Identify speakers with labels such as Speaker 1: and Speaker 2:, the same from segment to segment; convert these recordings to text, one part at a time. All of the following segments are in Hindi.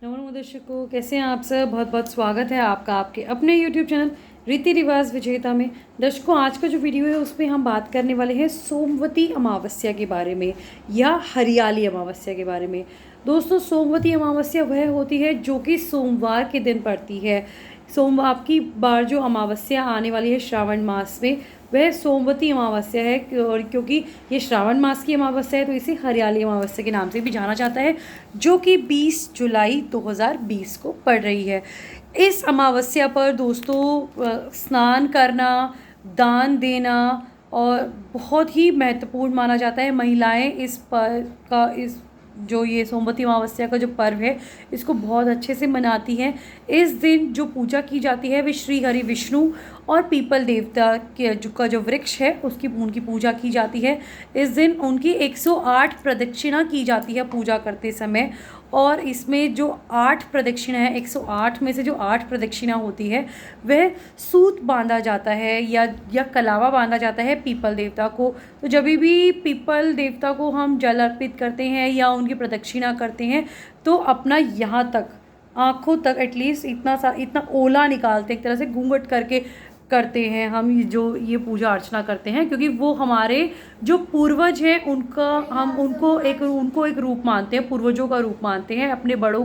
Speaker 1: नमस्कार दर्शकों, कैसे हैं आप सब। बहुत बहुत स्वागत है आपका आपके अपने YouTube चैनल रीति रिवाज विजेता में। दर्शकों, आज का जो वीडियो है उसमें हम बात करने वाले हैं सोमवती अमावस्या के बारे में या हरियाली अमावस्या के बारे में। दोस्तों, सोमवती अमावस्या वह होती है जो कि सोमवार के दिन पड़ती है। सोमवार की बार जो अमावस्या आने वाली है श्रावण मास में, वह सोमवती अमावस्या है। और क्योंकि ये श्रावण मास की अमावस्या है तो इसे हरियाली अमावस्या के नाम से भी जाना जाता है, जो कि 20 जुलाई 2020 को पड़ रही है। इस अमावस्या पर दोस्तों स्नान करना, दान देना और बहुत ही महत्वपूर्ण माना जाता है। महिलाएं इस जो ये सोमवती अमावस्या का जो पर्व है इसको बहुत अच्छे से मनाती हैं। इस दिन जो पूजा की जाती है वे श्री हरि विष्णु और पीपल देवता के जो वृक्ष है उनकी पूजा की जाती है। इस दिन उनकी 108 प्रदक्षिणा की जाती है पूजा करते समय। और इसमें जो 8 प्रदक्षिणा है, 108 में से जो 8 प्रदक्षिणा होती है वह सूत बांधा जाता है या कलावा बांधा जाता है पीपल देवता को। तो जब भी पीपल देवता को हम जल अर्पित करते हैं या उनकी प्रदक्षिणा करते हैं तो अपना यहाँ तक आँखों तक एटलीस्ट इतना ओला निकालते हैं, एक तरह से घूंघट करके करते हैं हम ये पूजा अर्चना करते हैं। क्योंकि वो हमारे जो पूर्वज हैं हम उनको एक रूप मानते हैं, पूर्वजों का रूप मानते हैं, अपने बड़ों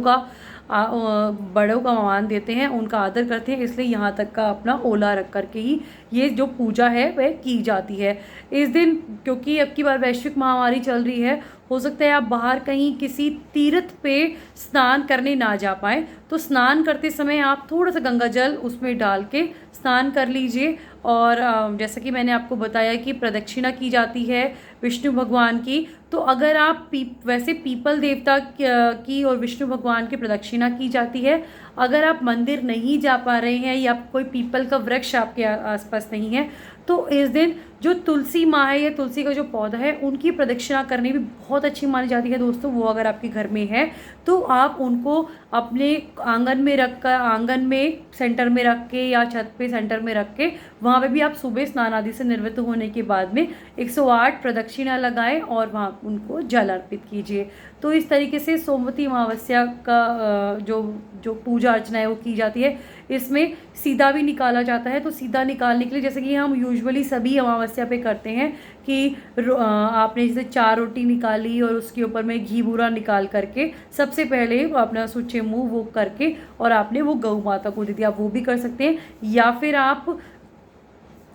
Speaker 1: का मान देते हैं, उनका आदर करते हैं। इसलिए यहाँ तक का अपना ओला रख करके ही ये जो पूजा है वह की जाती है इस दिन। क्योंकि अब की बार वैश्विक महामारी चल रही है, हो सकता है आप बाहर कहीं किसी तीर्थ पे स्नान करने ना जा पाएँ, तो स्नान करते समय आप थोड़ा सा गंगा जल उसमें डाल के स्नान कर लीजिए। और जैसा कि मैंने आपको बताया कि प्रदक्षिणा की जाती है विष्णु भगवान की, तो अगर आप वैसे पीपल देवता की और विष्णु भगवान की प्रदक्षिणा की जाती है। अगर आप मंदिर नहीं जा पा रहे हैं या कोई पीपल का वृक्ष आपके आसपास नहीं है तो इस दिन जो तुलसी माँ है या तुलसी का जो पौधा है उनकी प्रदक्षिणा करनी भी बहुत अच्छी मानी जाती है। दोस्तों, वो अगर आपके घर में है तो आप उनको अपने आंगन में सेंटर में रख के या छत पे सेंटर में रख के वहाँ पे भी आप सुबह स्नान आदि से निवृत्त होने के बाद में 108 प्रदक्षिणा लगाएं और वहाँ उनको जल अर्पित कीजिए। तो इस तरीके से सोमवती अमावस्या का जो पूजा अर्चना है वो की जाती है। इसमें सीधा भी निकाला जाता है। तो सीधा निकालने के लिए जैसे कि हम यूजुअली सभी अमावस्या पे करते हैं कि आपने जैसे 4 रोटी निकाली और उसके ऊपर में घी बूरा निकाल करके सबसे पहले अपना सूचे मुँह वो करके और आपने वो गौ माता को दे दिया। आप वो भी कर सकते हैं, या फिर आप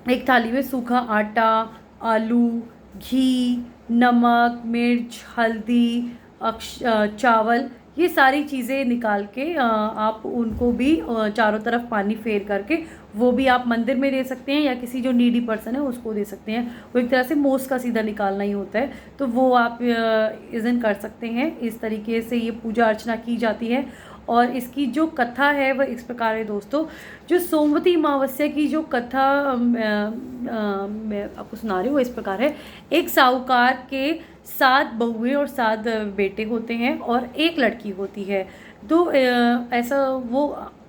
Speaker 1: एक थाली में सूखा आटा, आलू, घी, नमक, मिर्च, हल्दी, चावल, ये सारी चीज़ें निकाल के आप उनको भी चारों तरफ पानी फेर करके वो भी आप मंदिर में दे सकते हैं या किसी जो नीडी पर्सन है उसको दे सकते हैं। वो एक तरह से मोस का सीधा निकालना ही होता है, तो वो आप इस दिन कर सकते हैं। इस तरीके से ये पूजा अर्चना की जाती है। और इसकी जो कथा है वह इस प्रकार है दोस्तों। जो सोमवती अमावस्या की जो कथा मैं आपको सुना रही हूँ इस प्रकार है। एक साहूकार के 7 बहुएं और 7 बेटे होते हैं और एक लड़की होती है। तो ऐसा वो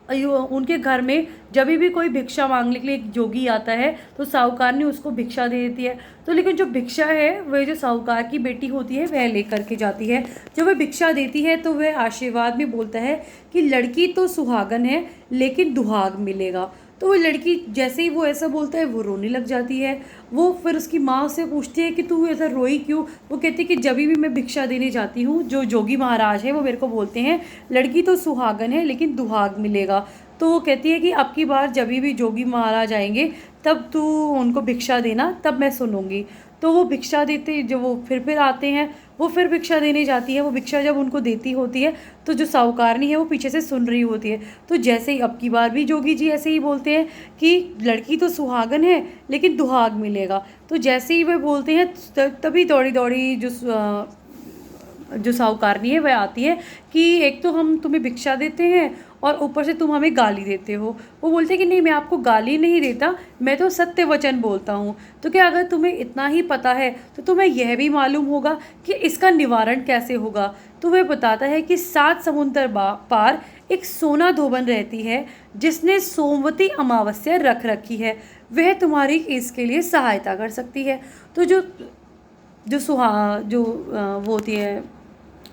Speaker 1: उनके घर में जब भी कोई भिक्षा मांगने के लिए एक जोगी आता है तो साहूकार ने उसको भिक्षा दे देती है। तो लेकिन जो भिक्षा है वह जो साहूकार की बेटी होती है वह लेकर के जाती है। जब वह भिक्षा देती है तो वह आशीर्वाद में बोलता है कि लड़की तो सुहागन है लेकिन दुहाग मिलेगा। तो वो लड़की जैसे ही वो ऐसा बोलता है वो रोने लग जाती है। वो फिर उसकी माँ से पूछती है कि तू ऐसा रोई क्यों। वो कहती है कि जब भी मैं भिक्षा देने जाती हूँ जो जोगी महाराज है वो मेरे को बोलते हैं लड़की तो सुहागन है लेकिन दुहाग मिलेगा। तो वो कहती है कि अब की बार जब भी जोगी महाराज आएंगे तब तू उनको भिक्षा देना, तब मैं सुनूंगी। तो वो भिक्षा देते, जब वो फिर आते हैं वो फिर भिक्षा देने जाती है। वो भिक्षा जब उनको देती होती है तो जो साहूकारनी है वो पीछे से सुन रही होती है। तो जैसे ही अब की बार भी जोगी जी ऐसे ही बोलते हैं कि लड़की तो सुहागन है लेकिन दुहाग मिलेगा। तो जैसे ही वे बोलते हैं तभी दौड़ी दौड़ी जो साहूकारनी है वह आती है कि एक तो हम तुम्हें भिक्षा देते हैं और ऊपर से तुम हमें गाली देते हो। वो बोलते हैं कि नहीं, मैं आपको गाली नहीं देता, मैं तो सत्य वचन बोलता हूँ। तो क्या अगर तुम्हें इतना ही पता है तो तुम्हें यह भी मालूम होगा कि इसका निवारण कैसे होगा। तो वह बताता है कि 7 समुंदर पार एक सोना धोबन रहती है जिसने सोमवती अमावस्या रख रखी है, वह तुम्हारी इसके लिए सहायता कर सकती है। तो वो होती है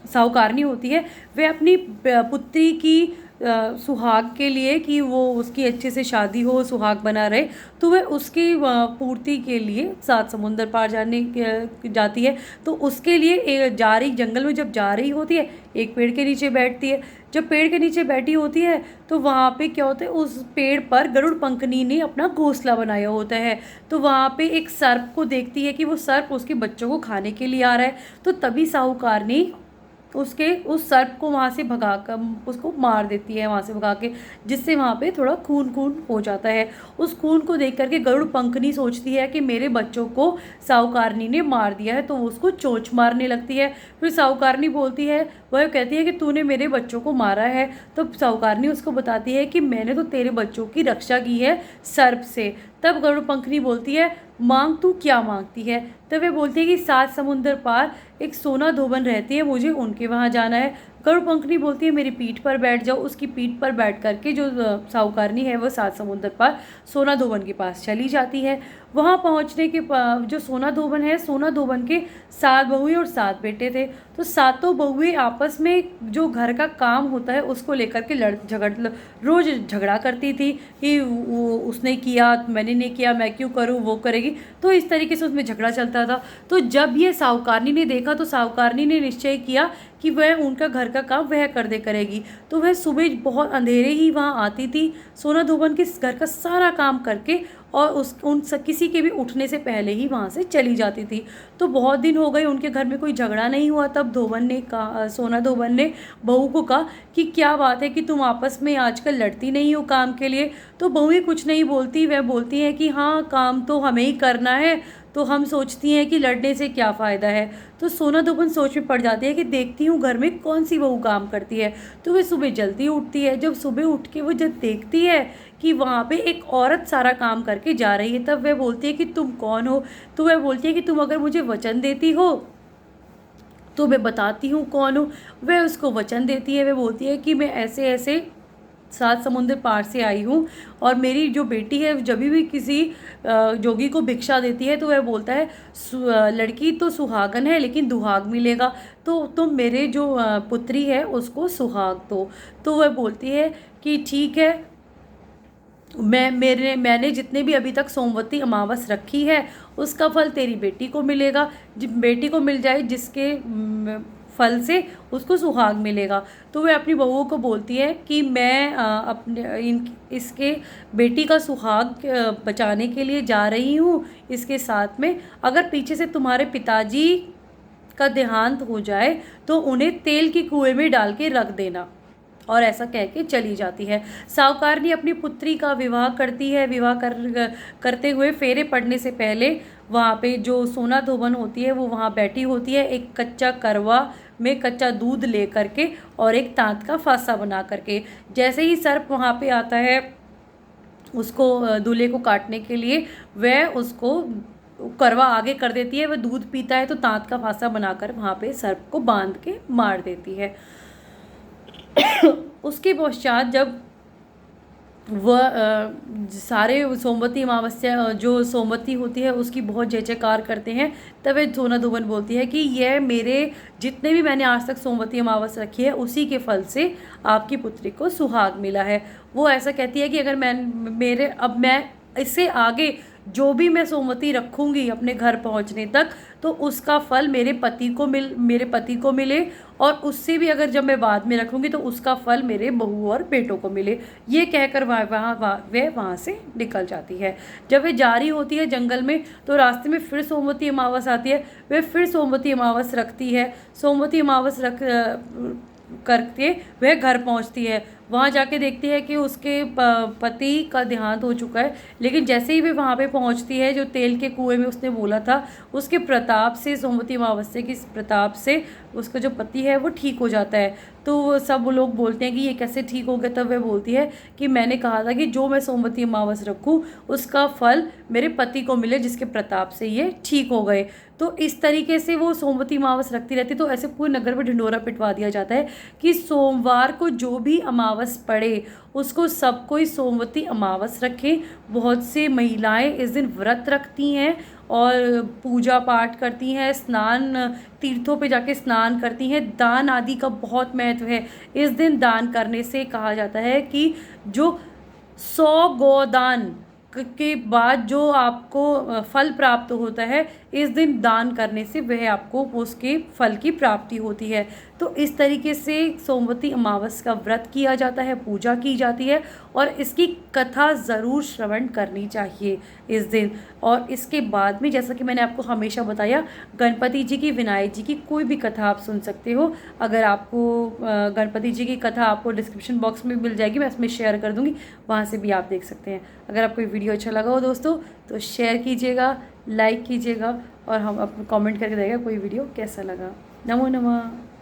Speaker 1: साहूकारनी होती है वह अपनी पुत्री की सुहाग के लिए, कि वो उसकी अच्छे से शादी हो, सुहाग बना रहे, तो वह उसकी पूर्ति के लिए 7 समुंदर पार जाती है। तो उसके लिए जा रही, जंगल में जब जा रही होती है, एक पेड़ के नीचे बैठती है। जब पेड़ के नीचे बैठी होती है तो वहाँ पे क्या होता है, उस पेड़ पर गरुड़ पंखनी ने अपना घोंसला बनाया होता है। तो वहाँ पे एक सर्प को देखती है कि वो सर्प उसके बच्चों को खाने के लिए आ रहा है। तो तभी साहूकारनी उसके उस सर्प को वहाँ से भगा कर उसको मार देती है, वहाँ से भगा के, जिससे वहाँ पे थोड़ा खून खून हो जाता है। उस खून को देख करके गरुड़ पंखनी सोचती है कि मेरे बच्चों को साहूकारनी ने मार दिया है, तो वो उसको चोंच मारने लगती है। फिर साहूकारनी बोलती है, वह कहती है कि तूने मेरे बच्चों को मारा है। तो साहूकारनी उसको बताती है कि मैंने तो तेरे बच्चों की रक्षा की है सर्प से। तब गरुड़ पंखनी बोलती है, मांग तू क्या मांगती है? तब वह बोलती है कि 7 समुंदर पार एक सोना धोबन रहती है, मुझे उनके वहाँ जाना है। गरुड़ पंखनी बोलती है, मेरी पीठ पर बैठ जाओ। उसकी पीठ पर बैठ करके जो साहूकारनी है वो 7 समुंदर पार सोना धोबन के पास चली जाती है। वहाँ पहुँचने के जो सोना धोबन है, सोना धोबन के 7 बहुएं और 7 बेटे थे। तो सातों बहुएं आपस में जो घर का काम होता है उसको लेकर के रोज झगड़ा करती थी कि वो उसने किया, मैंने नहीं किया, मैं क्यों करूँ, वो करेगी। तो इस तरीके से उसमें झगड़ा चलता था। तो जब ये साहूकारनी ने देखा तो साहूकारनी ने निश्चय किया कि वह उनका घर का काम वह कर दे करेगी। तो वह सुबह बहुत अंधेरे ही वहाँ आती थी, सोना धोबन के घर का सारा काम करके, और किसी के भी उठने से पहले ही वहाँ से चली जाती थी। तो बहुत दिन हो गए, उनके घर में कोई झगड़ा नहीं हुआ। तब धोबन ने कहा, सोना धोबन ने बहू को कहा कि क्या बात है कि तुम आपस में आजकल लड़ती नहीं हो काम के लिए? तो बहुएं कुछ नहीं बोलती, वह बोलती हैं कि हाँ, काम तो हमें ही करना है, तो हम सोचती हैं कि लड़ने से क्या फ़ायदा है। तो सोना धोबन सोच में पड़ जाती है कि देखती हूँ घर में कौन सी बहू काम करती है। तो वह सुबह जल्दी उठती है। जब सुबह उठ के वो जब देखती है कि वहाँ पे एक औरत सारा काम करके जा रही है, तब वह बोलती है कि तुम कौन हो? तो वह बोलती है कि तुम अगर मुझे वचन देती हो तो मैं बताती हूँ कौन हूँ। वह उसको वचन देती है। वह बोलती है कि मैं ऐसे ऐसे 7 समुंदर पार से आई हूँ, और मेरी जो बेटी है जब भी किसी जोगी को भिक्षा देती है तो वह बोलता है, लड़की तो सुहागन है लेकिन दुहाग मिलेगा, तो तुम मेरे जो पुत्री है उसको सुहाग दो। तो वह बोलती है कि ठीक है, मैंने जितने भी अभी तक सोमवती अमावस रखी है उसका फल तेरी बेटी को मिलेगा। बेटी को मिल जाए जिसके फल से उसको सुहाग मिलेगा। तो वह अपनी बहुओं को बोलती है कि मैं इसके बेटी का सुहाग बचाने के लिए जा रही हूँ। इसके साथ में अगर पीछे से तुम्हारे पिताजी का देहांत हो जाए तो उन्हें तेल के कुएं में डाल के रख देना। और ऐसा कह के चली जाती है। साहूकारनी अपनी पुत्री का विवाह करती है। करते हुए फेरे पड़ने से पहले वहाँ पे जो सोना धोबन होती है वो वहाँ बैठी होती है, एक कच्चा करवा में कच्चा दूध ले करके और एक तांत का फासा बना करके। जैसे ही सर्प वहाँ पे आता है उसको दूल्हे को काटने के लिए, वह उसको करवा आगे कर देती है। वह दूध पीता है तो तांत का फासा बनाकर वहाँ पे सर्प को बांध के मार देती है। उसके पश्चात जब वह सारे सोमवती अमावस्या जो सोमवती होती है उसकी बहुत जय जयकार करते हैं, तब वह सोना धोबन बोलती है कि यह मेरे जितने भी मैंने आज तक सोमवती अमावस रखी है उसी के फल से आपकी पुत्री को सुहाग मिला है। वो ऐसा कहती है कि अगर मैं इससे आगे जो भी मैं सोमवती रखूँगी अपने घर पहुँचने तक, तो उसका फल मेरे पति को मिले, और उससे भी अगर जब मैं बाद में रखूँगी तो उसका फल मेरे बहू और बेटों को मिले। ये कहकर वह वहाँ से निकल जाती है। जब वह जा रही होती है जंगल में तो रास्ते में फिर सोमवती अमावस आती है। वह फिर सोमवती अमावस रखती है। सोमवती अमावस करके वह घर पहुंचती है। वहाँ जाके देखती है कि उसके पति का देहांत हो चुका है, लेकिन जैसे ही वे वहाँ पे पहुँचती है, जो तेल के कुएं में उसने बोला था उसके प्रताप से, सोमवती अमावस्या के प्रताप से उसका जो पति है वो ठीक हो जाता है। तो सब लोग बोलते हैं कि ये कैसे ठीक हो गया। तब वह बोलती है कि मैंने कहा था कि जो मैं सोमवती अमावस रखूँ उसका फल मेरे पति को मिले, जिसके प्रताप से ये ठीक हो गए। तो इस तरीके से वो सोमवती अमावस रखती रहती। तो ऐसे पूरे नगर में ढिंढोरा पिटवा दिया जाता है कि सोमवार को जो भी अमावस पड़े उसको सब कोई सोमवती अमावस रखें। बहुत सी महिलाएं इस दिन व्रत रखती हैं और पूजा पाठ करती हैं, स्नान तीर्थों पे जाके स्नान करती हैं। दान आदि का बहुत महत्व है। इस दिन दान करने से कहा जाता है कि जो 100 गोदान के बाद जो आपको फल प्राप्त होता है, इस दिन दान करने से वह आपको उसके फल की प्राप्ति होती है। तो इस तरीके से सोमवती अमावस्या का व्रत किया जाता है, पूजा की जाती है और इसकी कथा ज़रूर श्रवण करनी चाहिए इस दिन। और इसके बाद में जैसा कि मैंने आपको हमेशा बताया, गणपति जी की, विनायक जी की कोई भी कथा आप सुन सकते हो। अगर आपको गणपति जी की कथा आपको डिस्क्रिप्शन बॉक्स में मिल जाएगी, मैं इसमें शेयर कर दूँगी, वहाँ से भी आप देख सकते हैं। अगर आपको ये वीडियो अच्छा लगा हो दोस्तों तो शेयर कीजिएगा, लाइक कीजिएगा और हम अपने कमेंट करके देगा कोई वीडियो कैसा लगा। नमो नमः।